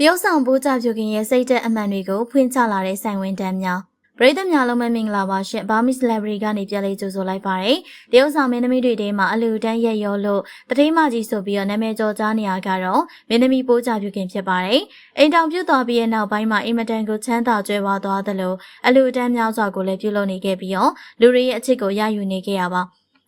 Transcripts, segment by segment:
တရုတ်ဆောင်ပိုးကြပြုခင်ရဲ့စိတ်သက်အမှန်တွေကိုဖွင့်ချလာတဲ့ဆိုင်ဝင်တန်းများပရိသတ်များလုံးပဲမင်္ဂလာပါရှင်ဘာမစ်လက်ဘရီကနေပြန်လေးကြိုဆိုလိုက်ပါတယ်တရုတ်ဆောင်မင်းသမီးတွေထဲမှာအလူတန်းရက်ရောလို့တတိမကြီးဆိုပြီးတော့နာမည်ကျော်ကြားနေရကတော့မင်းသမီးပိုးကြပြုခင်ဖြစ်ပါတယ်အိမ်တောင်ပြုတ်သွားပြီးတဲ့နောက်ပိုင်းမှာအင်မတန်ကိုချမ်းသာကြွယ်ဝသွားသလိုအလူတန်းများစွာကိုလည်းပြုလုပ်နေခဲ့ပြီးတော့လူတွေရဲ့အချစ်ကိုရယူနေခဲ့ရပါ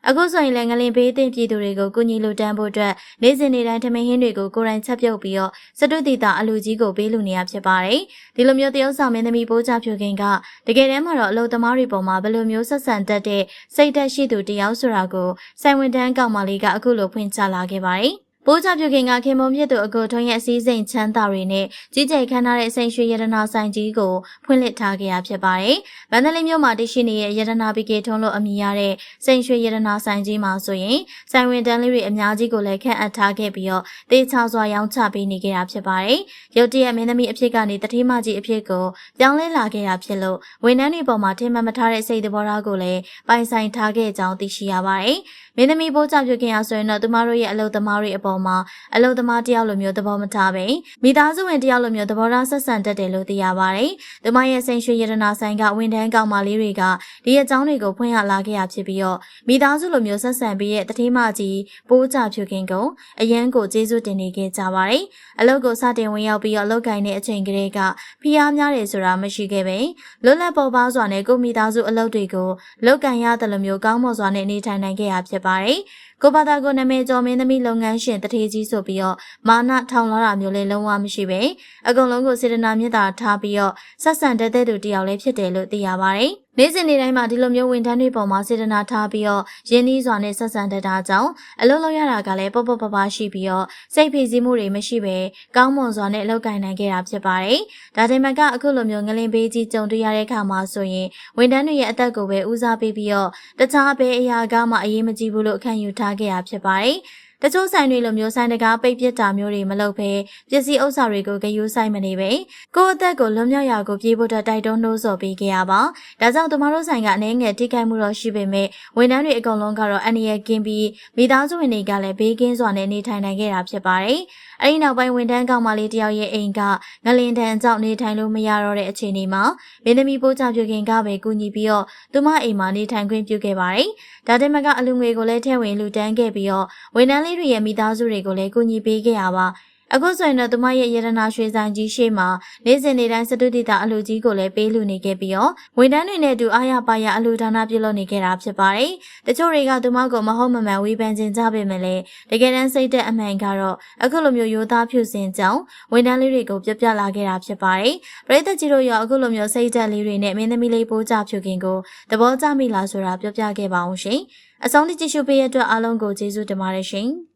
အခုဆိုရင်လည်းငလင်ဘေးတင်ပြည်သူတွေကိုကုညီလူတန်းဖို့အတွက်နေ့စဉ်နေ့တိုင်းထမင်းဟင်းတွေကိုကိုယ်တိုင်ချက်ပြုတ်ပြီးတော့စတုတိတာအလူကြီးကိုပေးလူနေရဖြစ်ပါတယ်။ဒီလိုမျိုးတရုတ်ဆောင်မင်းသမီးပိုးကြဖြူခင်ကတကယ်တမ်းမှာတော့အလုပ်သမားတွေပေါ်မှာဘယ်လိုမျိုးဆက်ဆံတတ်တဲ့စိတ်သက်ရှိသူတယောက်ဆိုတာကိုဆိုင်ဝန်တန်းကောင်မလေးကအခုလိုဖွင့်ချလာခဲ့ပါတယ်။ပိုးကြပြုခင်ကခင်မုံမြစ်သူအကိုထုံးရဲ့အစည်းစိမ်ချမ်းသာတွေနဲ့ကြီးကျယ်ခမ်းနားတဲ့အစိမ်ရွှေရတနာဆိုင်ကြီးကိုဖွင့်လှစ်ထားခဲ့ရဖြစ်ပါတယ်။မန္တလေးမြို့မှာတရှိနေတဲ့ရတနာပီကေထုံးလို့အမည်ရတဲ့စိမ်ရွှေရတနာဆိုင်ကြီးမှာဆိုရင်ဆိုင်ဝင်တန်းလေးတွေအများကြီးကိုလည်းခန့်အပ်ထားခဲ့ပြီးတော့တေချာစွာရောင်းချပေးနေခဲ့တာဖြစ်ပါတယ်။ရုတ်တရက်မင်းသမီးအဖြစ်ကနေတတိမကြီးအဖြစ်ကိုပြောင်းလဲလာခဲ့တာဖြစ်လို့ဝန်ထမ်းတွေပေါ်မှာထင်မှတ်မထားတဲ့စိတ်သဘောထားကိုလည်းပိုင်ဆိုင်ထားခဲ့ကြောင်းသိရှိရပါတယ်။မင်းသမီးပိုးကြပြုခင်အားဆိုရင်တော့သူမတို့ရဲ့အလုပ်သမားတွေအပေါ်မှာအလုံသမားတယောက်လိုမျိုးသဘောမထားပဲမိသားစုဝင်တယောက်လိုမျိုးသဘောထားဆက်ဆံတတ်တယ်လို့သိရပါတယ်။သူမရဲ့စိန်ရွှေရတနာဆိုင်ကဝန်ထမ်းကောင်မလေးတွေကဒီအကြောင်းတွေကိုဖွင့်ရလာခဲ့ရဖြစ်ပြီးတော့မိသားစုလိုမျိုးဆက်ဆံပြီးရဲ့တတိမကြီးပိုးကြဖြူခင်ကအရန်ကိုကျေးဇူးတင်နေခဲ့ကြပါတယ်။အလုပ်ကိုစတင်ဝင်ရောက်ပြီးတော့အလုပ်ကိုင်တဲ့အချိန်ကလေးကဖိအားများတယ်ဆိုတာမရှိခဲ့ပဲလွတ်လပ်ပေါ်ပါစွာနဲ့ကိုမိသားစုအလုပ်တွေကိုလုပ်ကိုင်ရတယ်လို့မျိုးကောင်းမွန်စွာနဲ့နေထိုင်နိုင်ခဲ့ရဖြစ်ပါတယ်။ကိုဘာသာကိုနာမည်ကျော်မင်းသမီးလုပ်ငန်းရှင်တထေးကြီးဆိုပြီးတော့မာနထောင်လာတာမျိုးလည်းလုံးဝမရှိပဲအကုန်လုံးကိုစေတနာမေတ္တာထားပြီးတော့ဆက်ဆံတတ်တဲ့သူတယောက်လည်းဖြစ်တယ်လို့သိရပါတယ်။နေ့စဉ်နေ့တိုင်းမှာဒီလိုမျိုးဝန်ထမ်းတွေပေါ်မှာစေတနာထားပြီးတော့ရင်းနှီးစွာနဲ့ဆက်ဆံတတ်တာကြောင့်အလုပ်လုပ်ရတာကလည်းပေါ့ပေါ့ပါပါရှိပြီးတော့စိတ်ဖိစီးမှုတွေမရှိပဲကောင်းမွန်စွာနဲ့အလုပ်ကိုင်နိုင်ခဲ့တာဖြစ်ပါတယ်။ဒါတင်မကအခုလိုမျိုးငလင်ဘေးကြီးကြုံတွေ့ရတဲ့အခါမှာဆိုရင်ဝန်ထမ်းတွေရဲ့အသက်ကိုပဲဦးစားပေးပြီးတော့တခြားဘယ်အရာကမှအရေးမကြီးဘူးလို့ခံယူထားခဲ့ရဖြစ်ပါတယ်။တချို့ဆိုင်တွေလိုမျိုးဆိုင်တကားပိတ်ပစ်တာမျိုးတွေမလုပ်ဘဲပစ္စည်းဥစ္စာတွေကိုဂရုစိုက်မနေပဲကိုယ့်အသက်ကိုလွန်မြောက်ရာကိုပြေးဖို့တိုက်တွန်းနှိုးဆော်ပေးခဲ့ရပါဒါကြောင့်သူမတို့ဆိုင်ကအနေငယ်ထိခိုက်မှုတော့ရှိပေမဲ့ဝန်ထမ်းတွေအကုန်လုံးကတော့အန္တရာယ်ကင်းပြီးမိသားစုဝင်တွေကလည်းဘေးကင်းစွာနဲ့နေထိုင်နိုင်ခဲ့တာဖြစ်ပါတယ်အဲဒီနောက်ပိုင်းဝန်ထမ်းကောင်မလေးတယောက်ရဲ့အိမ်ကငလင်တန်ကြောင့်နေထိုင်လို့မရတော့တဲ့အခြေအနေမှာမင်းသမီးပိုးကြပြုခင်ကပဲကူညီပြီးတော့သူမအိမ်မှာနေထိုင်ခွင့်ပြုခဲ့ပါတယ်ဒါတင်မကအလူငွေကိုလည်းထည့်ဝင်လူတန်းခဲ့ပြီးတော့ဝန်ထမ်းလေးတွေရဲ့မိသားစုတွေကိုလည်းကူညီပေးခဲ့ရပါအခုဆိုရင်တော့သူမရဲ့ရတနာရွှေဆိုင်ကြီးရှေ့မှာနေ့စဉ်နေ့တိုင်းစတုတိတာအလူကြီးကိုလည်းပေးလူနေခဲ့ပြီးတော့ဝန်ထမ်းတွေနဲ့တူအားရပါရအလူဒါနပြုလုပ်နေခဲ့တာဖြစ်ပါတယ်။တချို့တွေကသူမကိုမဟုတ်မမှန်ဝေဖန်ခြင်းကြပေမဲ့လည်းတကယ်တမ်းစိတ်သက်အမှန်ကတော့အခုလိုမျိုးရိုးသားဖြူစင်ကြောင်းဝန်ထမ်းလေးတွေကိုပြပြလာခဲ့တာဖြစ်ပါတယ်။ပရိသတ်ကြီးတို့ရောအခုလိုမျိုးစိတ်သက်လေးတွေနဲ့မင်းသမီးလေးပိုးကြဖြူခင်ကိုသဘောကျမိလားဆိုတာပြောပြခဲ့ပါအောင်ရှင်။အဆုံးထိကြည့်ရှုပေးရတဲ့အတွက်အားလုံးကိုကျေးဇူးတင်ပါတယ်ရှင်။